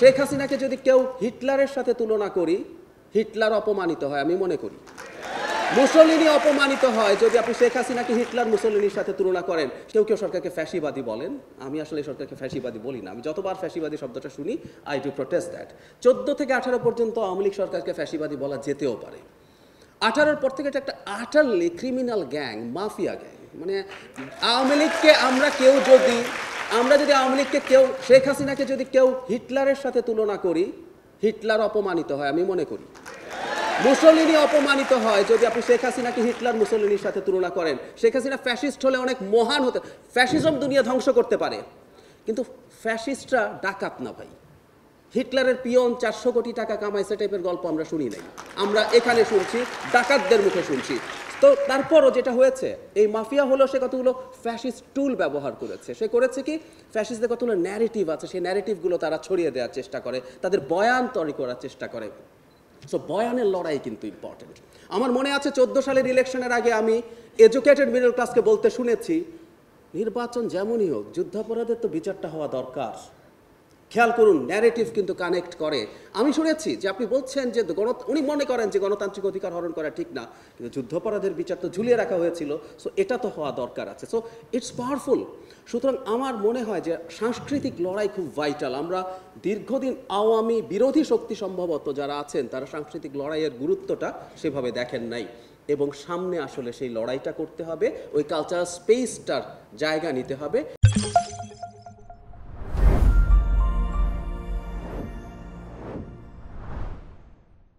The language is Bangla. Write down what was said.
শেখ হাসিনাকে যদি কেউ হিটলারের সাথে তুলনা করি, হিটলার অপমানিত হয় আমি মনে করি। মুসলিনী অপমানিত হয় যদি আপনি শেখ হাসিনাকে হিটলার মুসলিনীর সাথে তুলনা করেন। কেউ কেউ সরকারকে ফ্যাসিবাদী বলেন, আমি আসলে সরকারকে ফ্যাসিবাদী বলি না। আমি যতবার ফ্যাসিবাদী শব্দটা শুনি, আই ডু প্রোটেস্ট দ্যাট। 14 থেকে 18 পর্যন্ত আওয়ামী লীগ সরকারকে ফ্যাসিবাদী বলা যেতেও পারে। 18-র পর থেকে এটা একটা আটারলি ক্রিমিনাল গ্যাং, মাফিয়া গ্যাং। মানে আওয়ামী লীগকে আমরা যদি আওয়ামী লীগকে শেখ হাসিনাকে যদি কেউ হিটলারের সাথে তুলনা করি, হিটলার অপমানিত হয় আমি মনে করি। মুসলিনী অপমানিত হয় যদি আপনি শেখ হাসিনাকে হিটলার মুসলিনীর সাথে তুলনা করেন। শেখ হাসিনা ফ্যাসিস্ট হলে অনেক মহান হতে, ফ্যাসিজম দুনিয়া ধ্বংস করতে পারে, কিন্তু ফ্যাসিস্টরা ডাকাত না ভাই। হিটলারের পিয়ন 400 কোটি টাকা কামাইছে টাইপের গল্প আমরা শুনি নাই, আমরা এখানে শুনছি, ডাকাতদের মুখে শুনছি। তো তারপরও যেটা হয়েছে, এই মাফিয়া হলো সে কতগুলো ফ্যাসিস্ট টুল ব্যবহার করেছে। সে করেছে কি, ফ্যাসিস্টদের কতগুলো ন্যারেটিভ আছে, সেই ন্যারেটিভগুলো তারা ছড়িয়ে দেওয়ার চেষ্টা করে, তাদের বয়ান তৈরি করার চেষ্টা করে। সো বয়ানের লড়াই কিন্তু ইম্পর্টেন্ট। আমার মনে আছে 14 সালের ইলেকশনের আগে আমি এডুকেটেড মিডল ক্লাসকে বলতে শুনেছি, নির্বাচন যেমনই হোক যুদ্ধাপরাধের তো বিচারটা হওয়া দরকার। খেয়াল করুন, ন্যারেটিভ কিন্তু কানেক্ট করে। আমি শুনেছি যে আপনি বলছেন যে উনি মনে করেন যে গণতান্ত্রিক অধিকার হরণ করা ঠিক না, কিন্তু যুদ্ধাপরাধের বিচার তো ঝুলিয়ে রাখা হয়েছিল, সো এটা তো হওয়া দরকার আছে। So it's powerful. সুতরাং আমার মনে হয় যে সাংস্কৃতিক লড়াই খুব ভাইটাল। আমরা দীর্ঘদিন আওয়ামী বিরোধী শক্তি সম্ভবত যারা আছেন, তারা সাংস্কৃতিক লড়াইয়ের গুরুত্বটা সেভাবে দেখেন নাই, এবং সামনে আসলে সেই লড়াইটা করতে হবে, ওই কালচারাল স্পেসটার জায়গা নিতে হবে।